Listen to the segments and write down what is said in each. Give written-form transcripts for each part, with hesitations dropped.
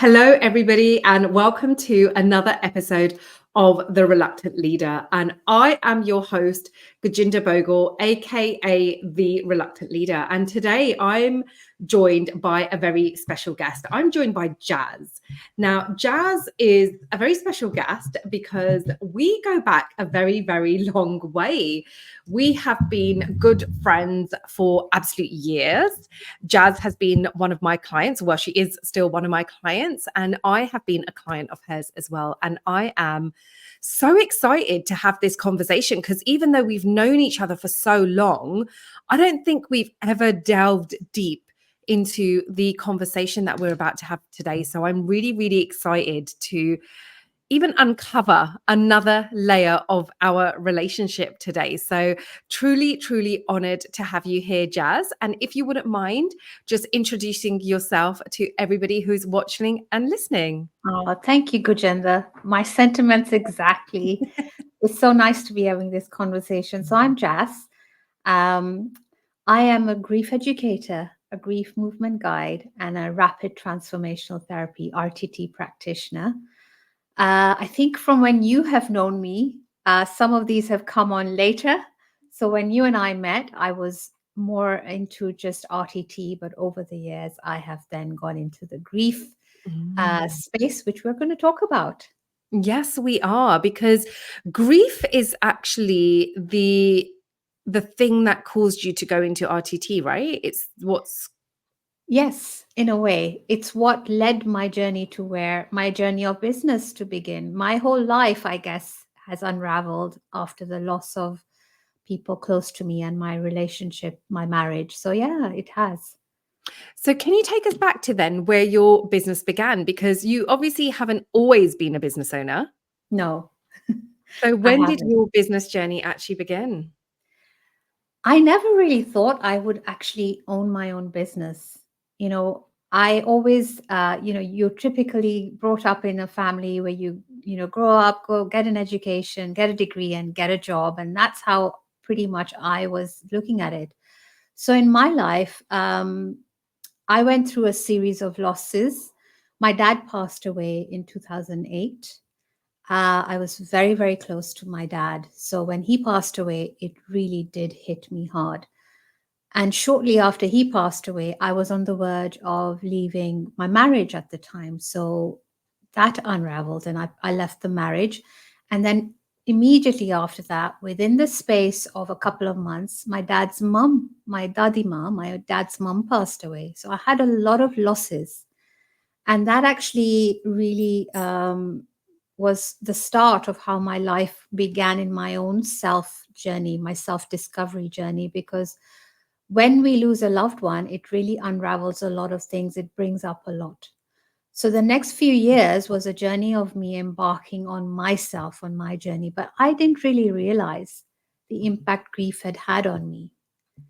Hello, everybody, and welcome to another episode of The Reluctant Leader. And I am your host, Gurjinder Bhogal, aka The Reluctant Leader. And today I'm joined by a very special guest. I'm joined by Jazz. Now, Jazz is a very special guest because we go back a very, very long way. We have been good friends for absolute years. Jazz has been one of my clients. Well, she is still one of my clients, and I have been a client of hers as well. And I am so excited to have this conversation because even though we've known each other for so long, I don't think we've ever delved deep into the conversation that we're about to have today. So I'm really, really excited to even uncover another layer of our relationship today. So truly, truly honored to have you here, Jazz. And if you wouldn't mind just introducing yourself to everybody who's watching and listening. Oh, thank you, Gurjinder. My sentiments exactly. It's so nice to be having this conversation. So I'm Jazz. Um, I am a grief educator, a grief movement guide, and a rapid transformational therapy RTT practitioner. I think from when you have known me, some of these have come on later. So when you and I met, I was more into just RTT, but over the years, I have then gone into the grief Mm. space, which we're going to talk about. Yes, we are, because grief is actually the thing that caused you to go into RTT, right? It's what's Yes, in a way, it's what led my journey to where my journey of business to begin. My whole life, I guess, has unraveled after the loss of people close to me and my relationship, my marriage. So, yeah, it has. So can you take us back to then where your business began? Because you obviously haven't always been a business owner. No, So I when did haven't. your business journey actually begin? I never really thought I would actually own my own business. I always, you're typically brought up in a family where you grow up, go get an education, get a degree, and get a job. And that's how pretty much I was looking at it. So in my life, I went through a series of losses. My dad passed away in 2008. I was very, very close to my dad. So when he passed away, it really did hit me hard. And shortly after he passed away, I was on the verge of leaving my marriage at the time. So that unraveled and I left the marriage. And then immediately after that, within the space of a couple of months, my dad's mum, my dad's mum passed away. So I had a lot of losses. And that actually really was the start of how my life began in my own self journey, my self discovery journey, because when we lose a loved one, it really unravels a lot of things. It brings up a lot. So the next few years was a journey of me embarking on myself, on my journey, but I didn't really realize the impact grief had had on me.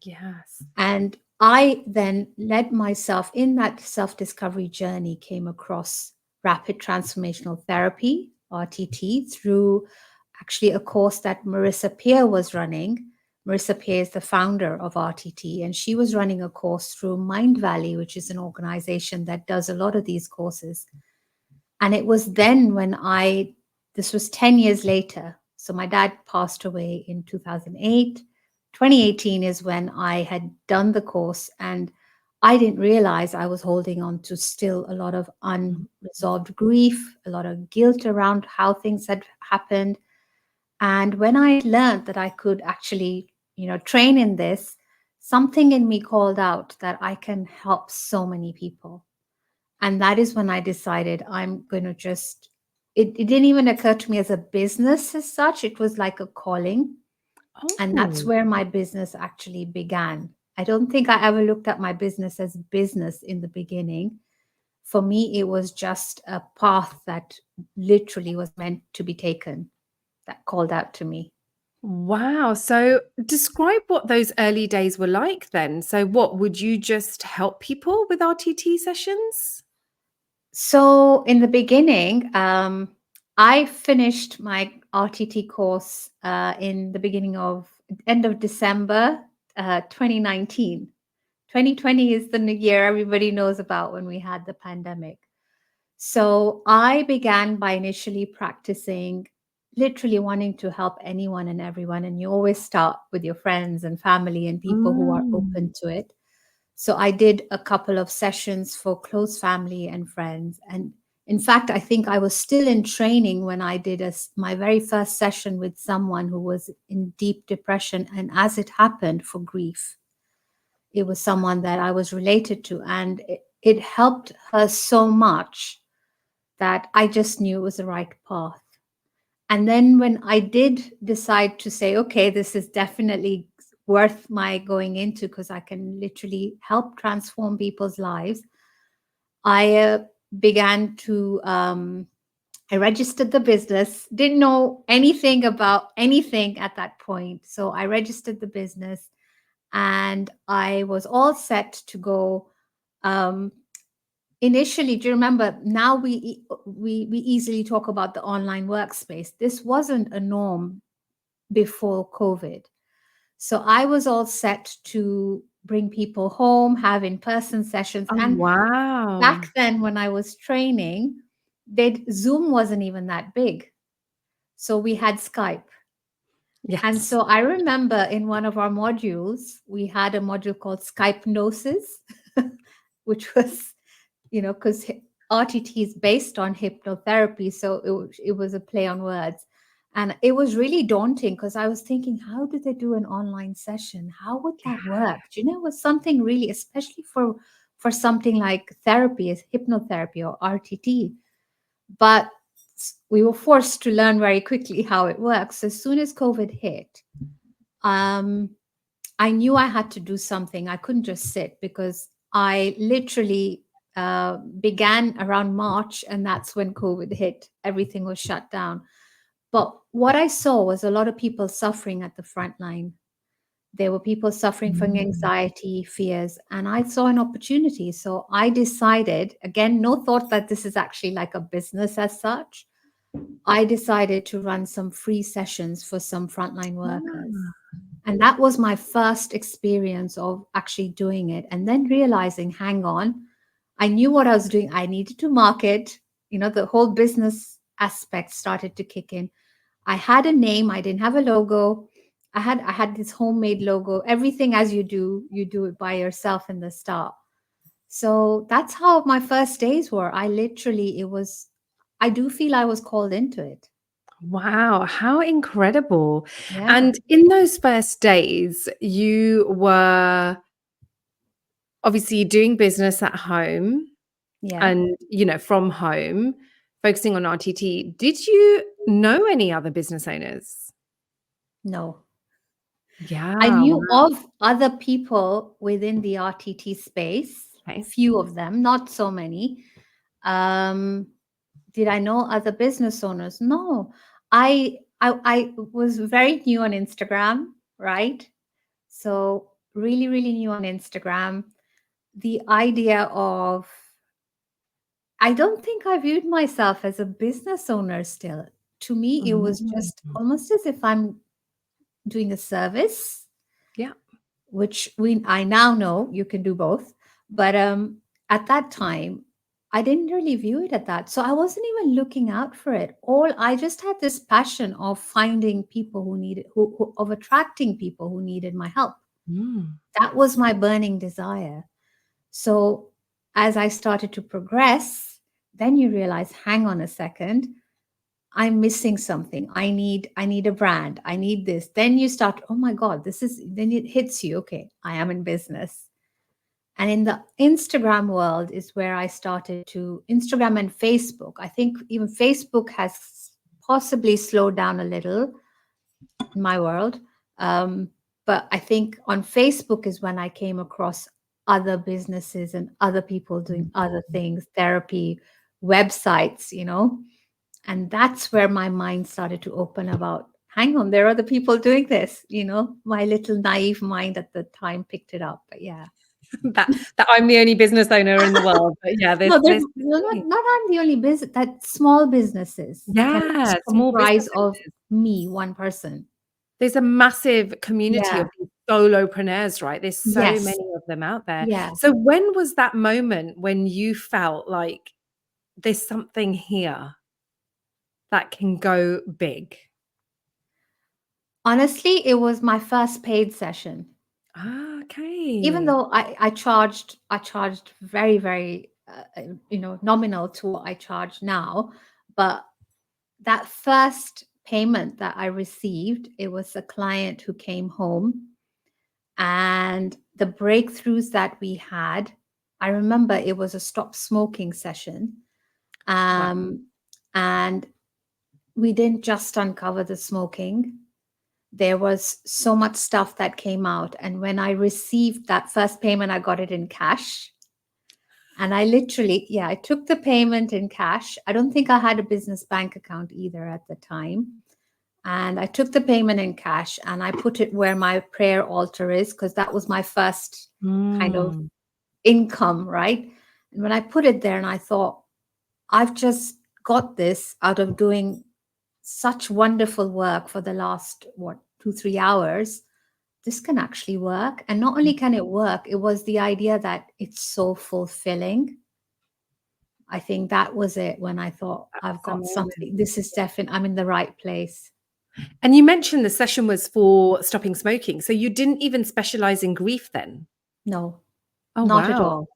Yes. And I then led myself in that self discovery journey, came across rapid transformational therapy, RTT, through actually a course that Marissa Peer was running. Marissa Peer is the founder of RTT, and she was running a course through Mind Valley, which is an organization that does a lot of these courses. And it was then when this was 10 years later. So my dad passed away in 2008. 2018 is when I had done the course, and I didn't realize I was holding on to still a lot of unresolved grief, a lot of guilt around how things had happened. And when I learned that I could actually, train in this, something in me called out that I can help so many people. And that is when I decided I'm going to it didn't even occur to me as a business as such. It was like a calling. And that's Oh. where my business actually began. I don't think I ever looked at my business as business in the beginning. For me, it was just a path that literally was meant to be taken, that called out to me. Wow. So describe what those early days were like then. So what would you just help people with RTT sessions? So in the beginning, I finished my RTT course in the beginning of end of December 2019. 2020 is the year everybody knows about when we had the pandemic. So I began by initially practicing, literally wanting to help anyone and everyone. And you always start with your friends and family and people who are Mm. open to it. So I did a couple of sessions for close family and friends. And in fact, I think I was still in training when I did my very first session with someone who was in deep depression. And as it happened, for grief, it was someone that I was related to. And it helped her so much that I just knew it was the right path. And then when I did decide to say, okay, this is definitely worth my going into because I can literally help transform people's lives, I began to, I registered the business, didn't know anything about anything at that point. So I registered the business and I was all set to go. Um, Initially, do you remember, now we easily talk about the online workspace. This wasn't a norm before COVID. So I was all set to bring people home, have in-person sessions. Oh, And wow. back then when I was training, Zoom wasn't even that big. So we had Skype. And Yes. so I remember in one of our modules, we had a module called Skype Gnosis, which was, because RTT is based on hypnotherapy. So it was a play on words. And it was really daunting because I was thinking, how do they do an online session? How would that work? Do you know, it was something really, especially for something like therapy, as hypnotherapy or RTT. But we were forced to learn very quickly how it works. As soon as COVID hit, um, I knew I had to do something. I couldn't just sit because I literally began around March, and that's when COVID hit. Everything was shut down. But what I saw was a lot of people suffering at the front line. There were people suffering from Mm. anxiety, fears, and I saw an opportunity. So I decided, again, no thought that this is actually like a business as such. I decided to run some free sessions for some frontline workers. Ah. And that was my first experience of actually doing it. And then realizing, hang on, I knew what I was doing. I needed to market, the whole business aspect started to kick in. I had a name, I didn't have a logo. I had this homemade logo. Everything as you do it by yourself in the start. So that's how my first days were. I do feel I was called into it. Wow, how incredible. Yeah. And in those first days, you were obviously doing business at home Yeah. and, from home, focusing on RTT. Did you know any other business owners? No. I Yeah, knew wow. of other people within the RTT space, Okay. few of them, not so many. Um, did I know other business owners? No. I was very new on Instagram, right? So really, really new on Instagram. The idea of, I don't think I viewed myself as a business owner still. To me, it was Mm. just almost as if I'm doing a service, Yeah. which I now know you can do both. But at that time, I didn't really view it at that. So I wasn't even looking out for it. All I just had this passion of finding people who needed, of attracting people who needed my help. Mm. That was my burning desire. So as I started to progress, then you realize, hang on a second, I'm missing something. I need a brand. I need this. Then you start, oh my God, then it hits you. Okay, I am in business. And in the Instagram world is where I started to Instagram and Facebook. I think even Facebook has possibly slowed down a little in my world. Um, but I think on Facebook is when I came across other businesses and other people doing other things, therapy, websites. And that's where my mind started to open about, hang on, there are other people doing this. My little naive mind at the time picked it up. But yeah. That I'm the only business owner in the world. But yeah, No, there's not I'm the only business, that small businesses can yeah, small comprise business of owners. me, one person. There's a massive community Yeah. of these solopreneurs, right? There's so Yes. many of them out there. Yeah. So when was that moment when you felt like there's something here that can go big? Honestly, it was my first paid session. Ah, Even okay. though I charged very, very nominal to what I charge now, but that first payment that I received, it was a client who came home, and the breakthroughs that we had, I remember it was a stop smoking session. Wow. And we didn't just uncover the smoking. There was so much stuff that came out. And when I received that first payment, I got it in cash. And I literally, yeah, I took the payment in cash. I don't think I had a business bank account either at the time. And I took the payment in cash and I put it where my prayer altar is, because that was my first kind of Mm. income, right? And when I put it there, and I thought, I've just got this out of doing such wonderful work for the last, what, 2, 3 hours. This can actually work. And not only can it work, it was the idea that it's so fulfilling. I think that was it when I thought, I've That's got amazing. something. This is definitely, I'm in the right place. And you mentioned the session was for stopping smoking. So you didn't even specialize in grief then? No, Oh, not at wow. all.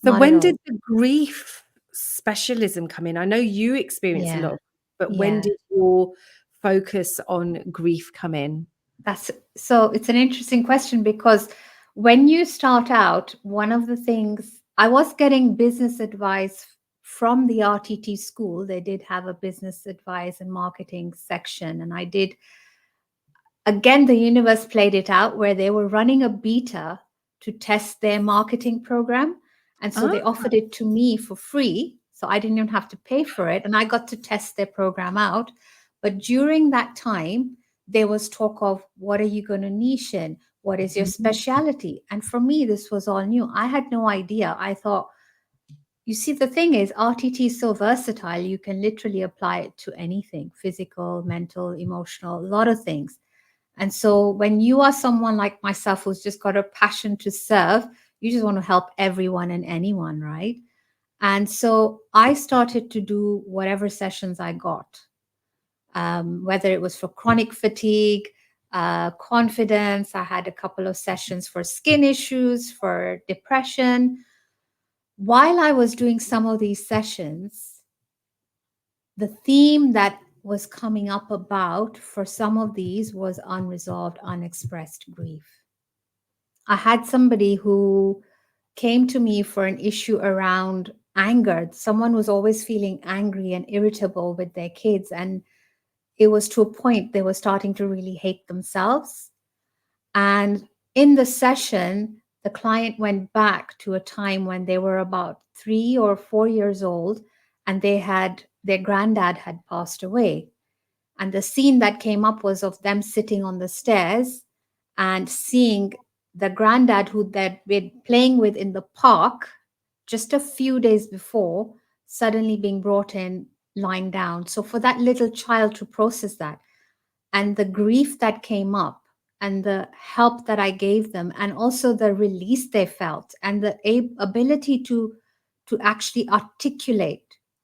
So Not at when did all. the grief specialism come in? I know you experienced a Yeah. lot, but when Yeah. did your focus on grief come in? That's so it's an interesting question, because when you start out, one of the things I was getting business advice from the RTT school. They did have a business advice and marketing section. And I did, again, the universe played it out where they were running a beta to test their marketing program. And so Ah, they offered it to me for free. So I didn't even have to pay for it. And I got to test their program out. But during that time, there was talk of, what are you going to niche in? What is your mhm. specialty? And for me, this was all new. I had no idea. I thought, you see, the thing is, RTT is so versatile. You can literally apply it to anything: physical, mental, emotional, a lot of things. And so when you are someone like myself who's just got a passion to serve, you just want to help everyone and anyone, right? And so I started to do whatever sessions I got, whether it was for chronic fatigue, confidence. I had a couple of sessions for skin issues, for depression. While I was doing some of these sessions, the theme that was coming up about for some of these was unresolved, unexpressed grief. I had somebody who came to me for an issue around anger. Someone was always feeling angry and irritable with their kids. And it was to a point they were starting to really hate themselves. And in the session, the client went back to a time when they were about 3 or 4 years old, and their granddad had passed away. And the scene that came up was of them sitting on the stairs and seeing the granddad who they'd been playing with in the park just a few days before suddenly being brought in, lying down. So for that little child to process that, and the grief that came up, and the help that I gave them, and also the release they felt, and the ability to actually articulate,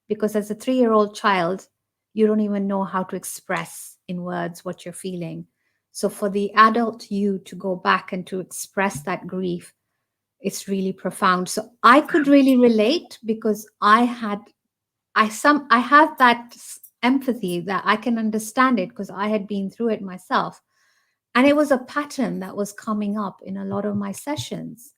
because as a 3-year-old child, you don't even know how to express in words what you're feeling. So for the adult you to go back and to express that grief, it's really profound. So I could really relate, because I have that empathy, that I can understand it, because I had been through it myself. And it was a pattern that was coming up in a lot of my sessions.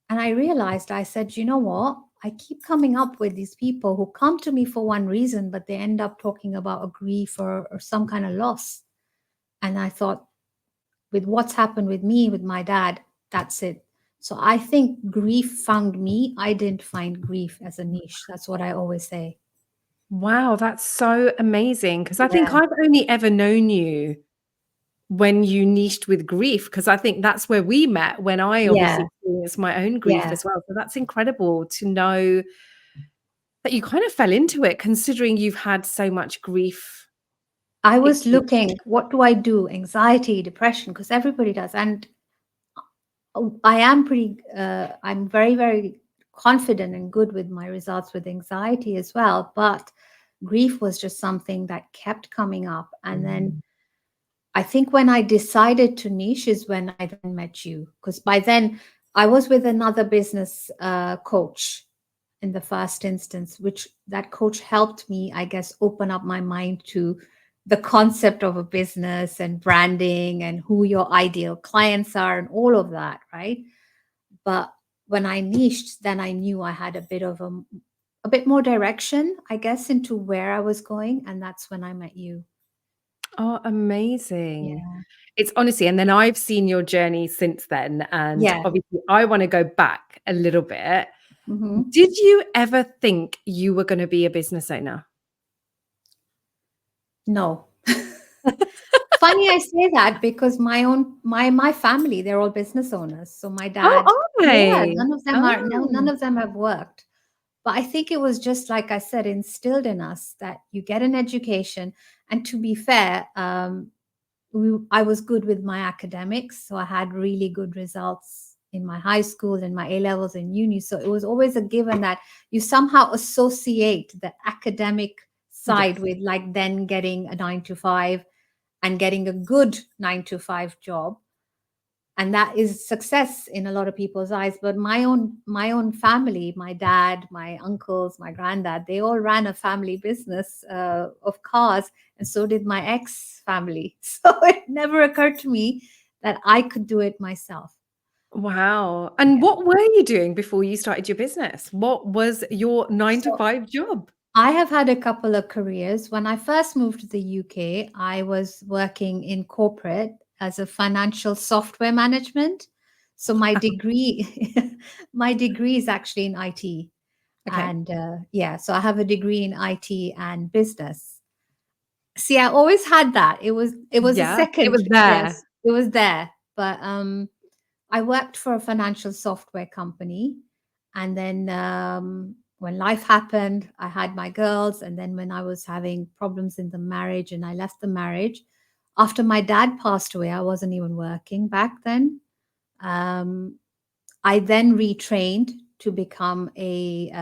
And I realized, I said, you know what? I keep coming up with these people who come to me for one reason, but they end up talking about a grief or some kind of loss. And I thought, with what's happened with me, with my dad, that's it. So I think grief found me. I didn't find grief as a niche. That's what I always say. Wow, that's so amazing. Because I think Yeah. I've only ever known you when you niched with grief, because I think that's where we met, when I Yeah. obviously experienced my own grief Yeah. as well. So that's incredible to know that you kind of fell into it, considering you've had so much grief I was experience. looking, what do I do? Anxiety, depression, because everybody does. And I am pretty, I'm very, very confident and good with my results with anxiety as well. But grief was just something that kept coming up. And then Mm. I think when I decided to niche is when I then met you, because by then I was with another business coach in the first instance, which that coach helped me, I guess, open up my mind to the concept of a business and branding and who your ideal clients are and all of that, right? But when I niched, then I knew I had a bit more direction, I guess, into where I was going, and that's when I met you. Oh, amazing. Yeah. It's honestly, and then I've seen your journey since then, and Yeah. obviously I wanna go back a little bit. Hmm. Did you ever think you were gonna be a business owner? No. Funny I say that because my family, they're all business owners. So my Oh, dad, are yeah, they? none of them are no, none Oh. of them have worked. But I think it was just like I said, instilled in us that you get an education. And to be fair, I was good with my academics, so I had really good results in my high school and my A levels in uni. So it was always a given that you somehow associate the academic side Yes. with like then getting a 9 to 5 and getting a good 9 to 5 job, and that is success in a lot of people's eyes. But my own family, my dad, my uncles, my granddad, they all ran a family business of cars, and so did my ex family. So it never occurred to me that I could do it myself. Wow. And what were you doing before you started your business? What was your 9 to So 5 job? I have had a couple of careers. When I first moved to the UK, I was working in corporate as a financial software management. So my degree, my degree is actually in IT, Okay. and yeah, so I have a degree in IT and business. See, I always had that. It was a Yeah, it second, was there. yes, it was there, but I worked for a financial software company. And then when life happened, I had my girls. And then when I was having problems in the marriage and I left the marriage, after my dad passed away, I wasn't even working back then. Um, I then retrained to become a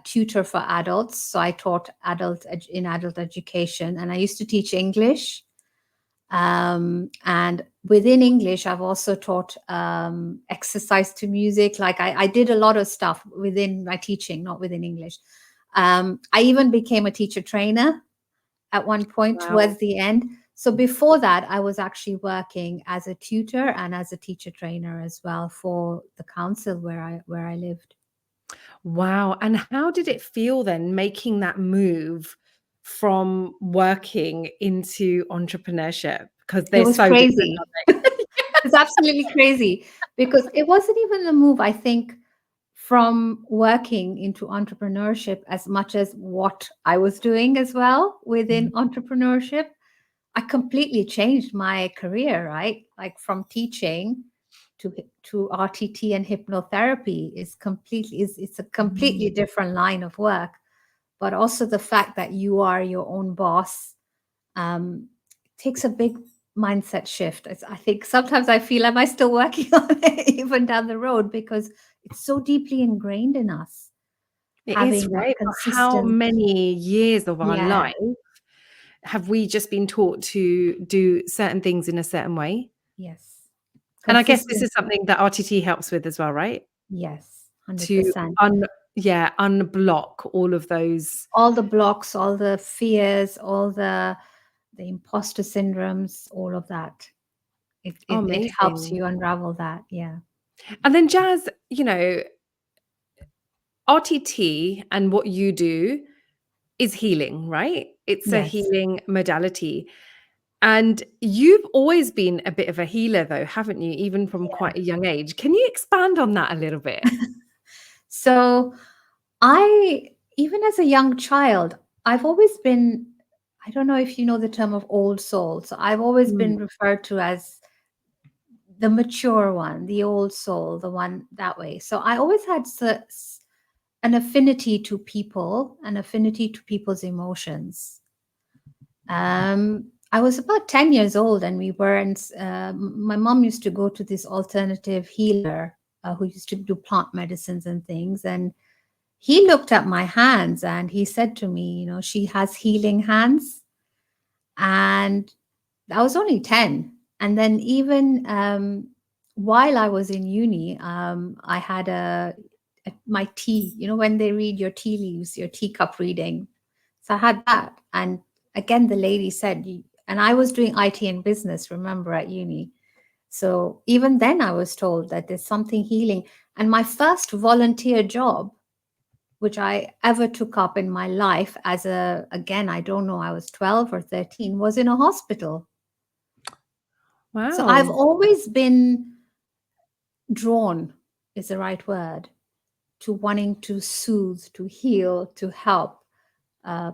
tutor for adults. So I taught in adult education, and I used to teach English, and within English, I've also taught exercise to music. Like I did a lot of stuff within my teaching, not within English. I even became a teacher trainer at one point Wow. towards the end. So before that, I was actually working as a tutor and as a teacher trainer as well for the council where I lived. Wow. And how did it feel then making that move from working into entrepreneurship? Because It they're was so different, crazy. aren't they? It's absolutely crazy because it wasn't even a move, I think, from working into entrepreneurship as much as what I was doing as well within entrepreneurship. I completely changed my career, right? Like from teaching to RTT and hypnotherapy is completely is it's a completely Mm. different line of work. But also the fact that you are your own boss um, takes a big mindset shift. I think sometimes I feel, am I still working on it even down the road because it's so deeply ingrained in us It is, having that right? But how consistent. many years of our Yeah. life have we just been taught to do certain things in a certain way? Yes. And I guess this is Consistency. something that RTT helps with as well, right? Yes. To 100%. unblock all of those. All the blocks, all the fears, all the imposter syndromes, all of that. Oh, It helps amazing. you unravel that. Yeah. And then Jazz, RTT and what you do is healing, right? It's a Yes. healing modality. And you've always been a bit of a healer though, haven't you? Even from Yeah. quite a young age. Can you expand on that a little bit? So I, even as a young child, I've always been, I don't know if you know the term of old soul. So I've always Mm. been referred to as the mature one, the old soul, the one that way. So I always had an affinity to people, an affinity to people's emotions. I was about 10 years old, and we were, my mom used to go to this alternative healer. who used to do plant medicines and things. And he looked at my hands and he said to me, she has healing hands. And I was only 10. And then even while I was in uni, I had my tea, when they read your tea leaves, your teacup reading. So I had that. And again, the lady said, and I was doing IT and business, remember, at uni. So even then, I was told that there's something healing. And my first volunteer job, which I ever took up in my life again, I don't know, I was 12 or 13, was in a hospital. So I've Wow. always been drawn, is the right word, to wanting to soothe, to heal, to help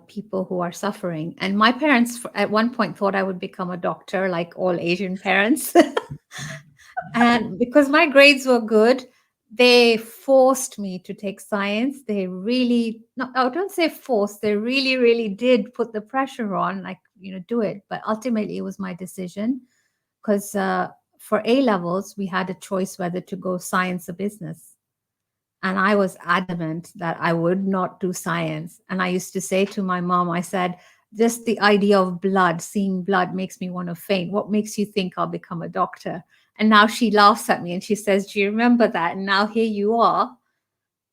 people who are suffering. And my parents at one point thought I would become a doctor, like all Asian parents. And because my grades were good, they forced me to take science. They really, no, I don't say forced, they really, really did put the pressure on, like, do it. But ultimately, it was my decision because for A levels, we had a choice whether to go science or business. And I was adamant that I would not do science. And I used to say to my mom, I said, just the idea of blood, seeing blood makes me want to faint. What makes you think I'll become a doctor? And now she laughs at me and she says, do you remember that? And now here you are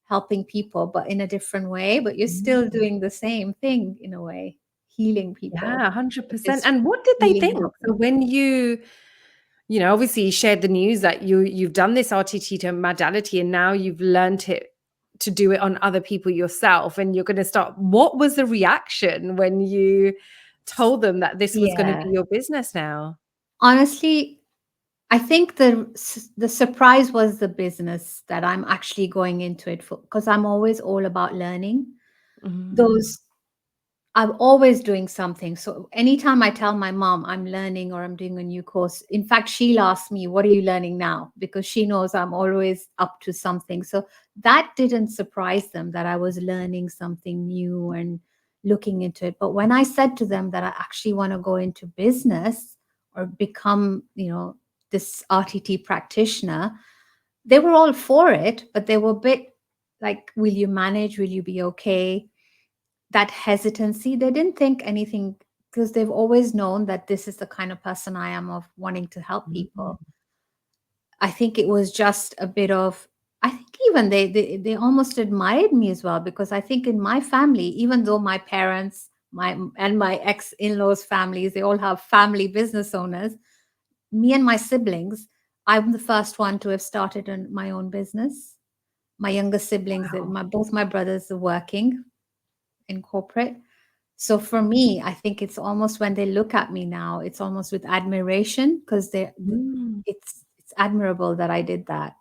helping people, but in a different way. But you're still Mm. doing the same thing in a way, healing people, Yeah, 100%. just And what did they healing think? the So doctor. when obviously you shared the news that you've done this RTT to modality and now you've learned it to do it on other people yourself and you're going to start, what was the reaction when you told them that this was going to Yeah. be your business now? Honestly, I think the surprise was the business that I'm actually going into it for, because I'm always all about learning. Mm. Those I'm always doing something. So anytime I tell my mom I'm learning or I'm doing a new course, in fact, she'll ask me, "What are you learning now?" Because she knows I'm always up to something. So that didn't surprise them that I was learning something new and looking into it. But when I said to them that I actually want to go into business or become, this RTT practitioner, they were all for it, but they were a bit like, "Will you manage? Will you be okay?" That hesitancy, they didn't think anything because they've always known that this is the kind of person I am, of wanting to help Mm. people. I think it was just a bit of, I think even they almost admired me as well, because I think in my family, even though my parents, my ex-in-laws families, they all have family business owners, me and my siblings, I'm the first one to have started my own business. My younger siblings, Wow. both my brothers are working in corporate. So for me, I think it's almost, when they look at me now, it's almost with admiration, because Mm. it's admirable that I did that.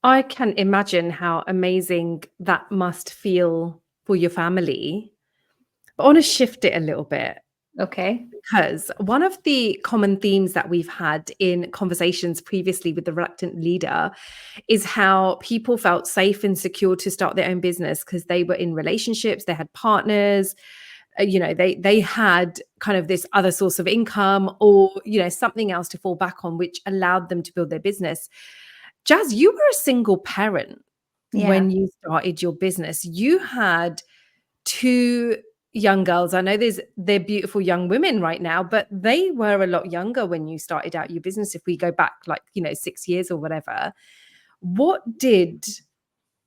I can imagine how amazing that must feel for your family. But I want to shift it a little bit Okay. because one of the common themes that we've had in conversations previously with the reluctant leader is how people felt safe and secure to start their own business because they were in relationships, they had partners, they had kind of this other source of income or something else to fall back on, which allowed them to build their business. Jazz, you were a single parent Yeah. when you started your business. You had two young girls. I know they're beautiful young women right now, but they were a lot younger when you started out your business. If we go back 6 years or whatever, what did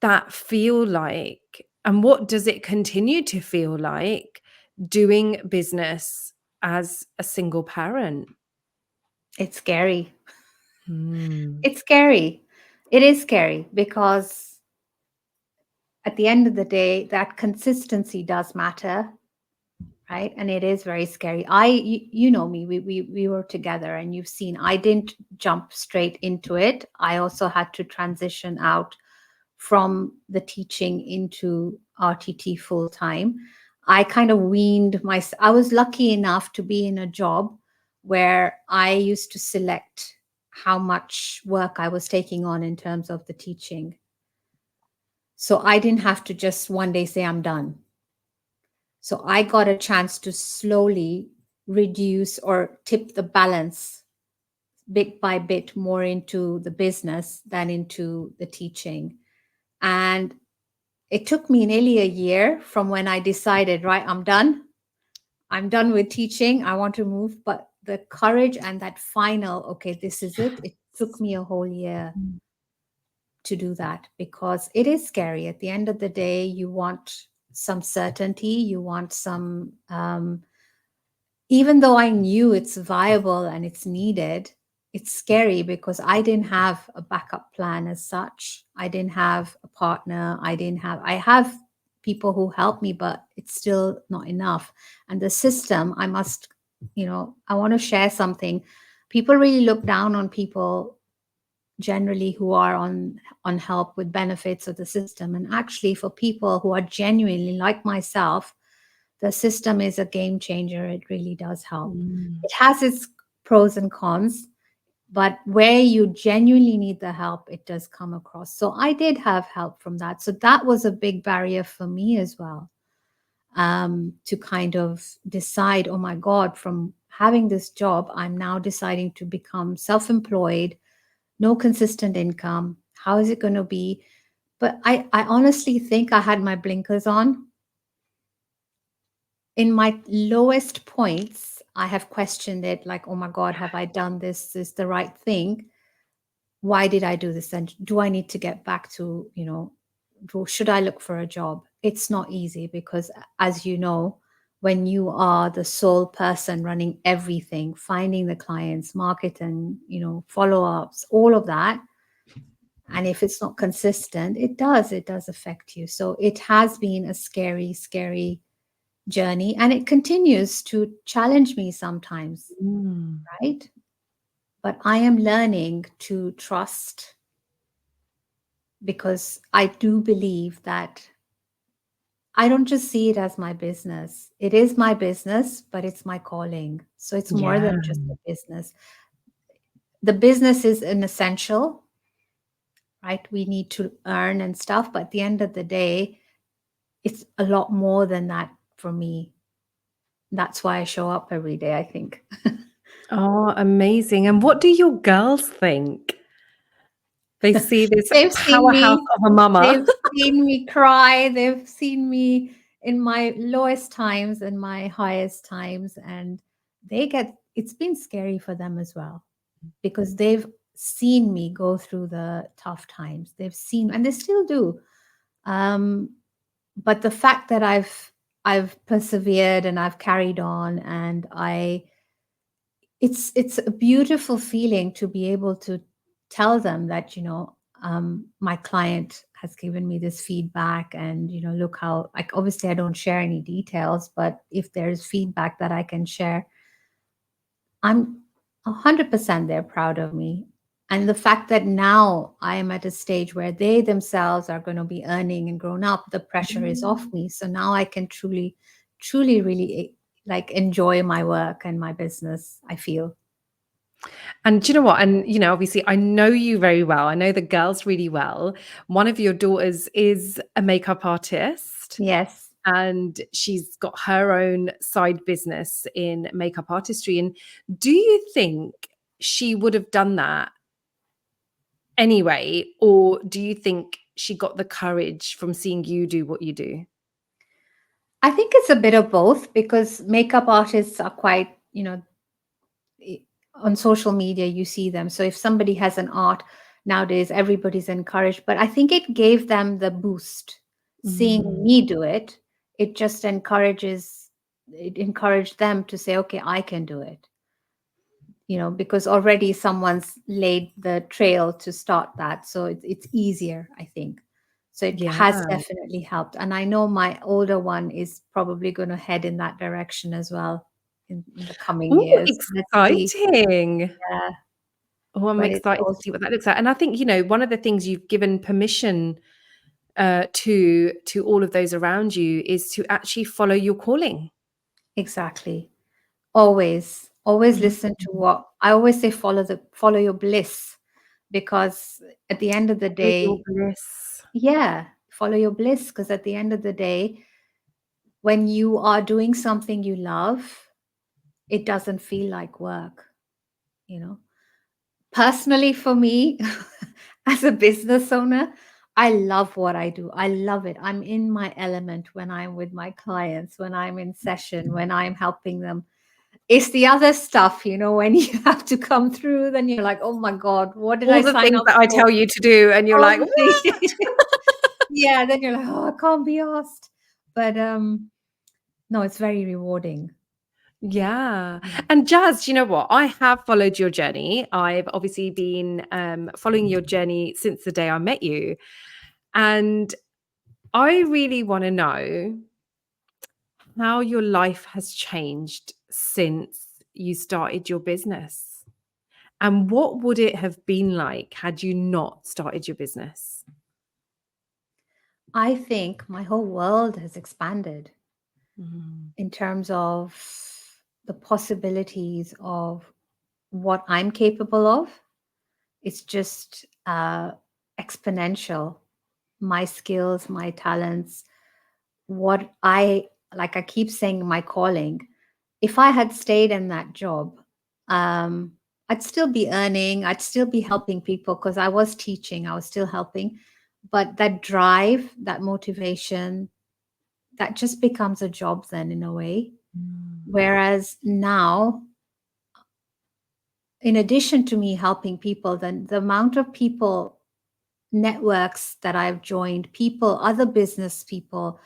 that feel like? And what does it continue to feel like doing business as a single parent? It's scary. Hmm. It's scary. It is scary because at the end of the day, that consistency does matter, right? And it is very scary. You know me, we were together, and you've seen I didn't jump straight into it. I also had to transition out from the teaching into RTT full time. I kind of weaned I was lucky enough to be in a job where I used to select how much work I was taking on in terms of the teaching. So I didn't have to just one day say I'm done. So I got a chance to slowly reduce or tip the balance bit by bit more into the business than into the teaching. And it took me nearly a year from when I decided, right, I'm done. I'm done with teaching. I want to move. But the courage and that final, okay, this is it. It took me a whole year to do that because it is scary. At the end of the day, you want some certainty. You want some, even though I knew it's viable and it's needed, it's scary because I didn't have a backup plan as such. I didn't have a partner. I have people who help me, but it's still not enough. And the system, I want to share something. People really look down on people generally who are on help with benefits of the system. And actually, for people who are genuinely like myself, the system is a game changer. It really does help. It has its pros and cons, but where you genuinely need the help, it does come across. So I did have help from that. So that was a big barrier for me as well, to kind of decide, oh my God, from having this job, I'm now deciding to become self-employed, no consistent income. How is it going to be? But I honestly think I had my blinkers on. In my lowest points, I have questioned it like, oh my God, have I done this? Is the right thing? Why did I do this? And do I need to get back to, should I look for a job? It's not easy because, as you know, when you are the sole person running everything, finding the clients, marketing, follow-ups, all of that, and if it's not consistent, it does affect you. So it has been a scary, scary journey, and it continues to challenge me sometimes, right? But I am learning to trust because I do believe that I don't just see it as my business. It is my business, but it's my calling. So it's more Yeah. than just a business. The business is an essential, right? We need to earn and stuff, but at the end of the day, it's a lot more than that for me. That's why I show up every day, I think. Oh, amazing. And what do your girls think? They see this They've seen powerhouse me, of a mama. they've seen me cry, they've seen me in my lowest times and my highest times, and it's been scary for them as well because they've seen me go through the tough times. They've seen, and they still do. But the fact that I've persevered and I've carried on, and it's a beautiful feeling to be able to tell them that my client has given me this feedback, and look how, like, obviously I don't share any details, but if there's feedback that I can share, I'm 100% they're proud of me. And the fact that now I am at a stage where they themselves are going to be earning and grown up, the pressure is off me. So now I can truly, truly, really like enjoy my work and my business, I feel. And do you know what? And, obviously, I know you very well. I know the girls really well. One of your daughters is a makeup artist, Yes. and she's got her own side business in makeup artistry. And do you think she would have done that anyway? Or do you think she got the courage from seeing you do what you do? I think it's a bit of both because makeup artists are quite, on social media, you see them. So if somebody has an art nowadays, everybody's encouraged. But I think it gave them the boost. Seeing me do it, it encouraged them to say, okay, I can do it. Because already someone's laid the trail to start that. So it's easier, I think. So it has Yeah. definitely helped. And I know my older one is probably going to head in that direction as well in the coming Oh, years. Let's see. exciting. Yeah, Oh, I'm but it's excited to also see what that looks like. And I think, one of the things you've given permission to all of those around you is to actually follow your calling. exactly. Always Mhm. listen to what I always say, follow your bliss, because at the end of the Follow your day, bliss. yeah, follow your bliss, because at the end of the day, when you are doing something you love, it doesn't feel like work, you know. Personally, for me, as a business owner, I love what I do. I love it. I'm in my element when I'm with my clients, when I'm in session, when I'm helping them. It's the other stuff, when you have to come through, then you're like, oh my God, what did All I the sign things up that I for? tell you to do, and you're All like, the "What?" things. Yeah, then you're like, oh, I can't be asked. But no, it's very rewarding. Yeah. Yeah. And Jazz, you know what? I have followed your journey. I've obviously been following your journey since the day I met you. And I really want to know how your life has changed since you started your business. And what would it have been like had you not started your business? I think my whole world has expanded Mm. in terms of the possibilities of what I'm capable of. It's just exponential. My skills, my talents, what like I keep saying, my calling. If I had stayed in that job, um, I'd still be earning, I'd still be helping people because I was teaching, I was still helping. But that drive, that motivation, that just becomes a job then in a way. Mm. Whereas now, in addition to me helping people, then the amount of people, networks that I've joined, people, other business people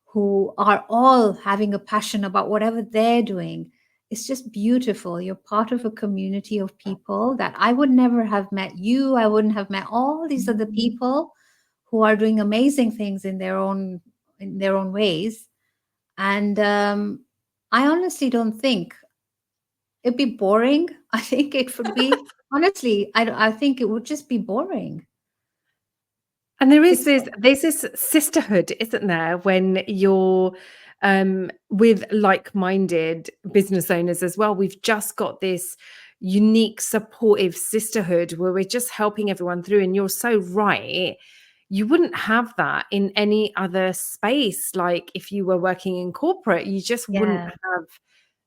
who are all having a passion about whatever they're doing. It's just beautiful. You're part of a community of people that I would never have met you. I wouldn't have met all these other people who are doing amazing things in their own ways. And I honestly don't think it'd be boring. I think it would be honestly. I think it would just be boring. And there is It's this sisterhood, isn't there, when you're with like-minded business owners as well. We've just got this unique supportive sisterhood where we're just helping everyone through. And you're so right. You wouldn't have that in any other space. Like if you were working in corporate, you just wouldn't yeah. have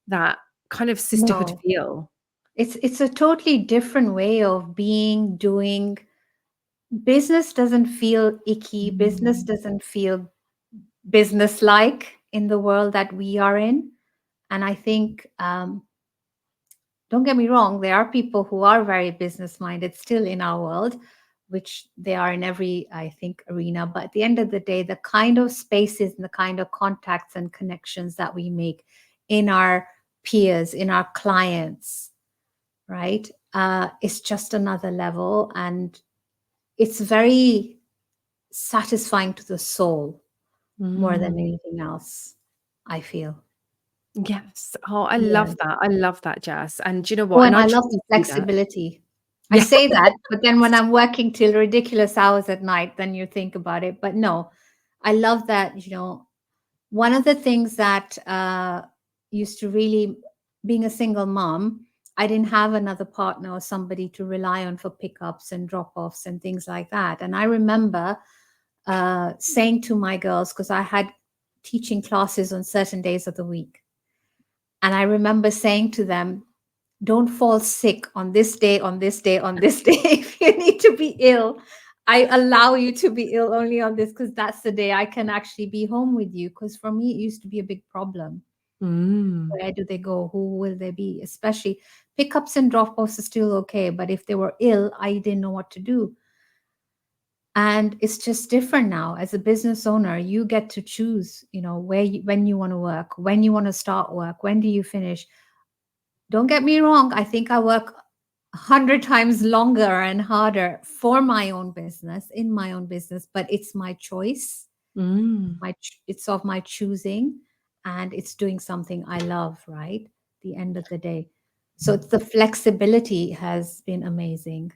that kind of sisterhood No. feel. It's a totally different way of being, doing. Business doesn't feel icky. Business Mm. doesn't feel business-like in the world that we are in. And I think, don't get me wrong, there are people who are very business-minded still in our world, which they are in every, I think, arena. But at the end of the day, the kind of spaces and the kind of contacts and connections that we make in our peers, in our clients, right? It's just another level, and it's very satisfying to the soul more than Mm. anything else, I feel. Yes. Oh, I Yeah. love that. I love that, Jess. And do you know Oh, what? And and I I love truly the see that. flexibility. I Yeah. say that, but then when I'm working till ridiculous hours at night, then you think about it. But no, I love that, one of the things that used to really, being a single mom, I didn't have another partner or somebody to rely on for pickups and drop offs and things like that. And I remember saying to my girls, because I had teaching classes on certain days of the week. And I remember saying to them, don't fall sick on this day, on this day, on this day. If you need to be ill, I allow you to be ill only on this because that's the day I can actually be home with you. Because for me, it used to be a big problem. Mm. Where do they go? Who will they be? Especially pickups and drop offs are still okay. But if they were ill, I didn't know what to do. And it's just different now. As a business owner, you get to choose, when you want to work, when you want to start work, when do you finish. Don't get me wrong, I think I work 100 times longer and harder for my own business, in my own business, but it's my choice. Mm. It's of my choosing, and it's doing something I love, right? The end of the day. So it's the flexibility has been amazing.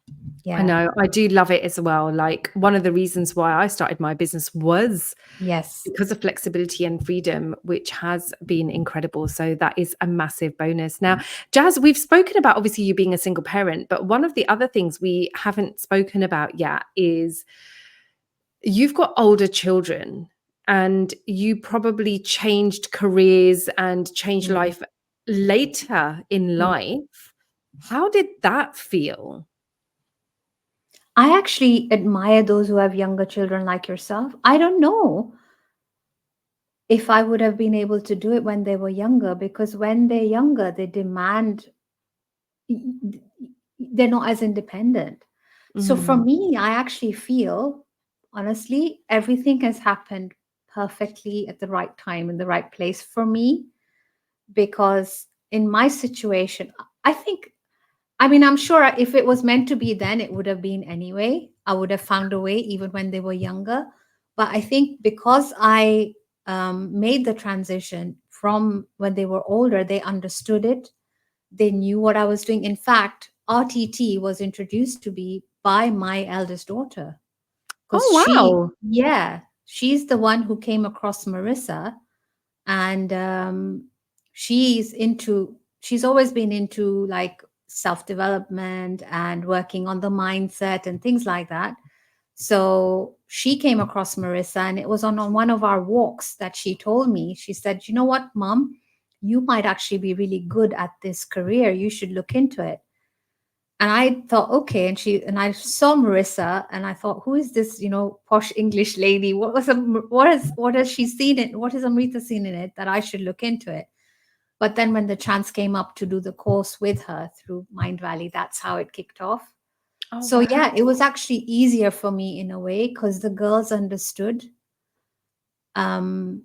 I Yeah. know. I do love it as well. Like one of the reasons why I started my business was Yes. because of flexibility and freedom, which has been incredible. So that is a massive bonus. Now, Jazz, we've spoken about obviously you being a single parent, but one of the other things we haven't spoken about yet is you've got older children and you probably changed careers and changed Mm, life later in mm. life. How did that feel? I actually admire those who have younger children like yourself. I don't know if I would have been able to do it when they were younger, because when they're younger, they demand, they're not as independent. So for Mm. me, I actually feel, honestly, everything has happened perfectly at the right time in the right place for me, because in my situation, I think, I mean, I'm sure if it was meant to be then, it would have been anyway. I would have found a way even when they were younger. But I think because I made the transition from when they were older, they understood it. They knew what I was doing. In fact, RTT was introduced to me by my eldest daughter, because Oh, wow. yeah, she's the one who came across Marissa, and she's always been into like self development and working on the mindset and things like that. So she came across Marissa, and it was on one of our walks that she told me, she said, "You know what, Mom, you might actually be really good at this career, you should look into it." And I thought, okay. And I saw Marissa, and I thought, who is this, posh English lady? What has she seen it? What has Amrita seen in it that I should look into it? But then when the chance came up to do the course with her through Mind Valley, that's how it kicked off. Oh, So wow. yeah, it was actually easier for me in a way, because the girls understood um,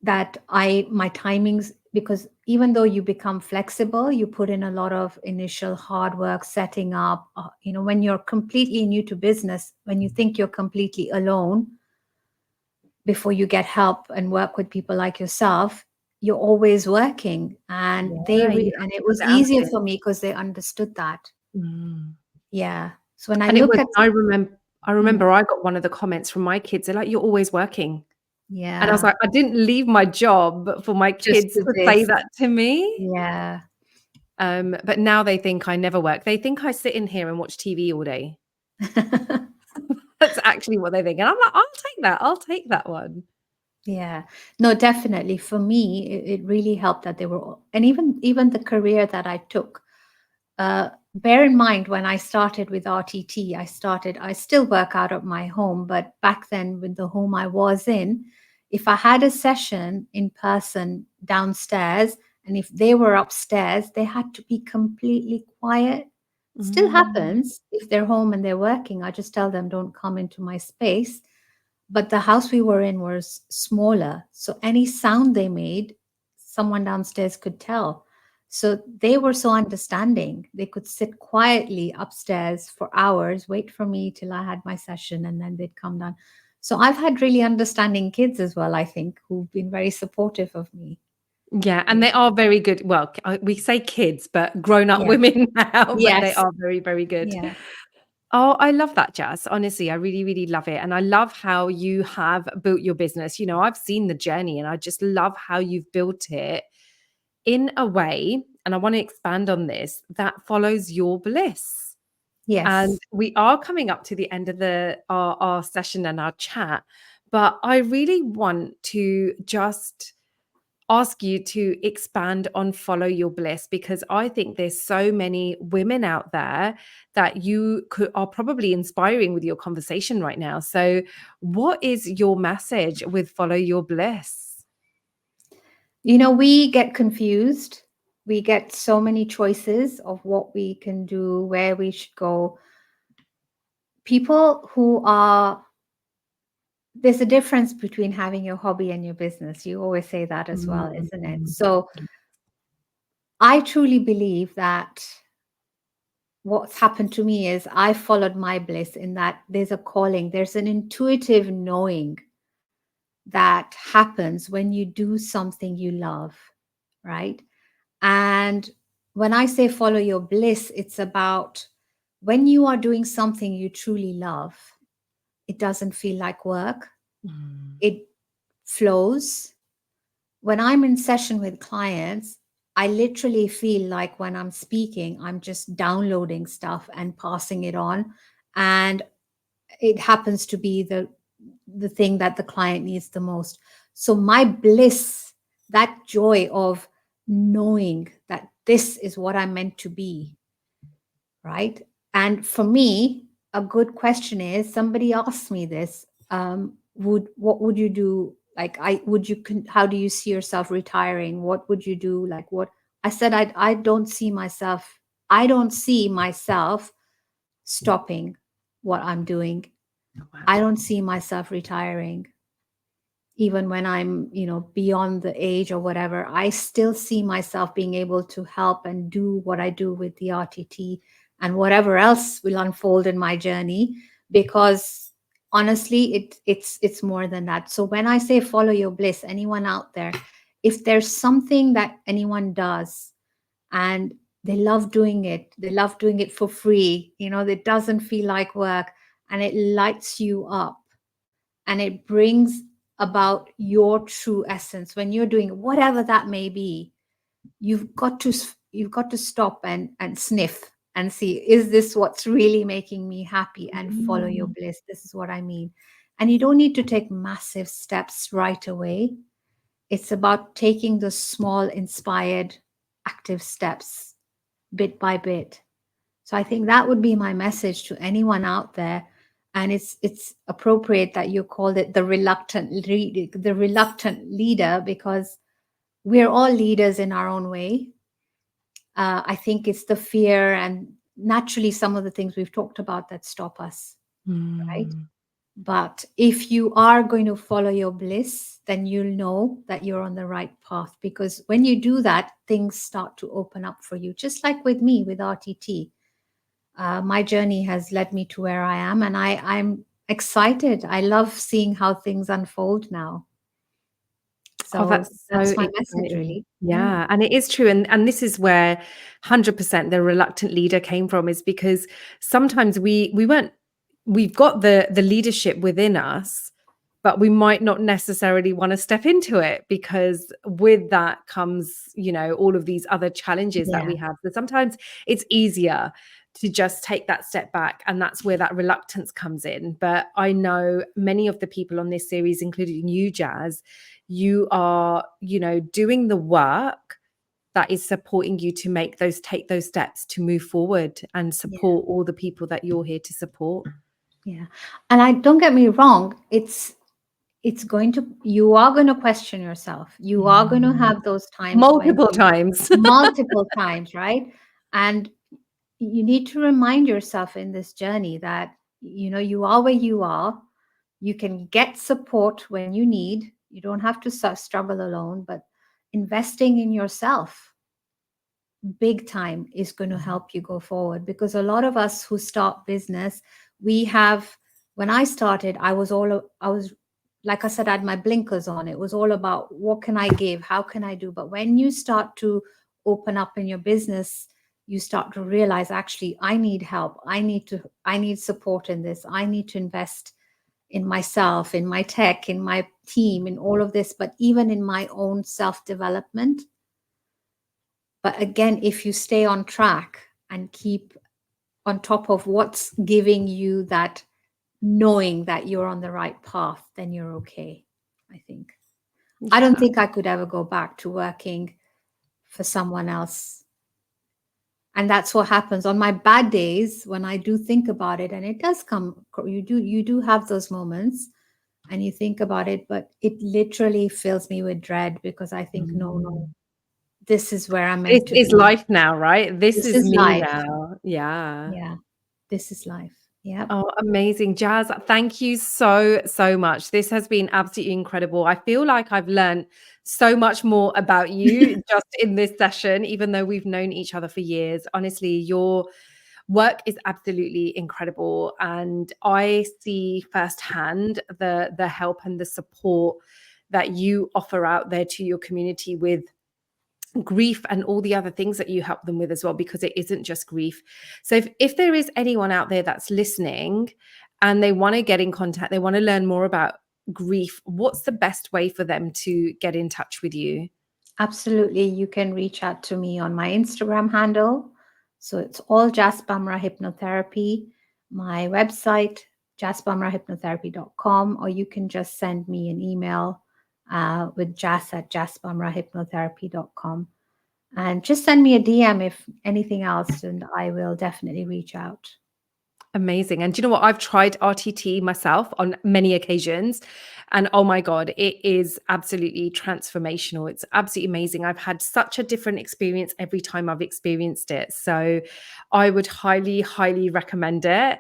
that my timings, because even though you become flexible, you put in a lot of initial hard work setting up, when you're completely new to business, when you think you're completely alone before you get help and work with people like yourself, you're always working. And Yeah, you and have to it put was the hours easier in. for me because they understood that. Mm. Yeah, so when I And it look was at I Mm, remember I got one of the comments from my kids. They're like, "You're always working." And I was yeah, like, "I didn't leave my job for my just kids to to say this. that to me." Yeah. But now they think I never work. They think I sit in here and watch TV all day. That's actually what they think. And I'm like, "I'll take that. I'll take that one." Yeah, no, definitely. For me, it really helped that they were, and even the career that I took. Bear in mind, when I started with RTT, I still work out of my home, but back then, with the home I was in, if I had a session in person downstairs, and if they were upstairs, they had to be completely quiet. Still Mm. happens if they're home and they're working. I just tell them, don't come into my space. But the house we were in was smaller, so any sound they made, someone downstairs could tell. So they were so understanding. They could sit quietly upstairs for hours, wait for me till I had my session, and then they'd come down. So I've had really understanding kids as well, I think, who've been very supportive of me. Yeah, and Yeah. they are very good. Well, we say kids, but grown-up Yeah. women now, but they Yes. are very, very good. Yeah. Oh, I love that, Jazz. Honestly, I really, really love it. And I love how you have built your business. I've seen the journey and I just love how you've built it in a way, and I want to expand on this, that follows your bliss. And Yes. we are coming up to the end of our session and our chat, but I really want to just ask you to expand on follow your bliss, because I think there's so many women out there that are probably inspiring with your conversation right now. So what is your message with follow your bliss? We get confused. We get so many choices of what we can do, where we should go. People who are, there's a difference between having your hobby and your business. You always say that as well, isn't it? Mm. So I truly believe that what's happened to me is I followed my bliss, in that there's a calling, there's an intuitive knowing that happens when you do something you love, right? And when I say follow your bliss, it's about when you are doing something you truly love, it doesn't feel like work, Mm. it flows. When I'm in session with clients, I literally feel like when I'm speaking, I'm just downloading stuff and passing it on. And it happens to be the thing that the client needs the most. So my bliss, that joy of knowing that this is what I'm meant to be, right? And for me, a good question is, somebody asked me this, what would you do? Like, how do you see yourself retiring? What would you do? Like, what? I said, I don't see myself stopping what I'm doing. Wow. I don't see myself retiring. Even when I'm, beyond the age or whatever, I still see myself being able to help and do what I do with the RTT and whatever else will unfold in my journey, because honestly, it's more than that. So when I say follow your bliss, anyone out there, if there's something that anyone does and they love doing it for free, it doesn't feel like work, and it lights you up, and it brings about your true essence when you're doing whatever that may be, you've got to stop and sniff and see, is this what's really making me happy, and follow your Mm. bliss. This is what I mean. And you don't need to take massive steps right away. It's about taking the small, inspired, active steps bit by bit. So I think that would be my message to anyone out there. And it's appropriate that you called it the reluctant leader, because we're all leaders in our own way. I think it's the fear and naturally some of the things we've talked about that stop us, right? Mm. But if you are going to follow your bliss, then you'll know that you're on the right path, because when you do that, things start to open up for you. Just like with me, with RTT, my journey has led me to where I am, and I'm excited. I love seeing how things unfold now. Oh, So that's so that's my message, exciting. really. Yeah. Yeah, and it is true, and this is where 100% the reluctant leader came from, is because sometimes we've got the leadership within us, but we might not necessarily want to step into it, because with that comes, all of these other challenges that Yeah. we have. So sometimes it's easier to just take that step back, and that's where that reluctance comes in. But I know many of the people on this series, including you, Jazz, you are, doing the work that is supporting you to take those steps to move forward and Yeah. support all the people that you're here to support. Yeah. And I don't get me wrong, you are going to question yourself. You are going to Mm. have those times when Multiple times. multiple times, right? And you need to remind yourself in this journey that, you are where you are. You can get support when you need. You don't have to struggle alone, but investing in yourself big time is going to help you go forward. Because a lot of us who start business, when I started, I was like I said, I had my blinkers on. It was all about, what can I give, how can I do? But when you start to open up in your business, you start to realize, actually, I need help. I need support in this. I need to invest in myself, in my tech, in my team, in all of this, but even in my own self development. But again, if you stay on track and keep on top of what's giving you that knowing that you're on the right path, then you're okay, I think. I don't Yeah. think I could ever go back to working for someone else. And that's what happens on my bad days when I do think about it. And it does come, you do have those moments and you think about it, but it literally fills me with dread, because I think, no, Mm. this is where I'm This meant to is be. life now, right? This This is is me life. now. Yeah. Yeah. This is life. Yeah. Oh, amazing. Jazz, thank you so, so much. This has been absolutely incredible. I feel like I've learned so much more about you just in this session, even though we've known each other for years. Honestly, your work is absolutely incredible. And I see firsthand the help and the support that you offer out there to your community with grief and all the other things that you help them with as well, because it isn't just grief. So if there is anyone out there that's listening and they want to get in contact, they want to learn more about grief, what's the best way for them to get in touch with you? Absolutely. You can reach out to me on my Instagram handle. So it's all Bamra Hypnotherapy. My website, jazzbamrahypnotherapy.com, or you can just send me an email with jazz@jazzbamrahypnotherapy.com. And just send me a DM if anything else, and I will definitely reach out. Amazing. And do you know what? I've tried RTT myself on many occasions. And oh my God, it is absolutely transformational. It's absolutely amazing. I've had such a different experience every time I've experienced it. So I would highly, highly recommend it,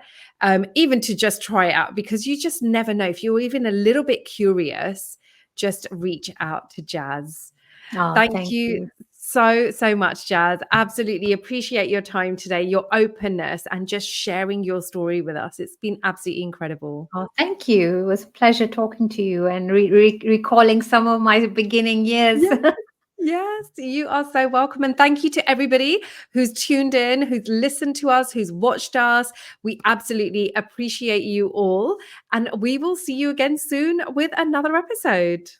even to just try it out, because you just never know. If you're even a little bit curious, just reach out to Jazz. Oh, Thank thank you you. so much, Jazz. Absolutely appreciate your time today, your openness, and just sharing your story with us. It's been absolutely incredible. Oh, thank you. It was a pleasure talking to you and recalling some of my beginning years. Yeah. Yes, you are so welcome. And thank you to everybody who's tuned in, who's listened to us, who's watched us. We absolutely appreciate you all. And we will see you again soon with another episode.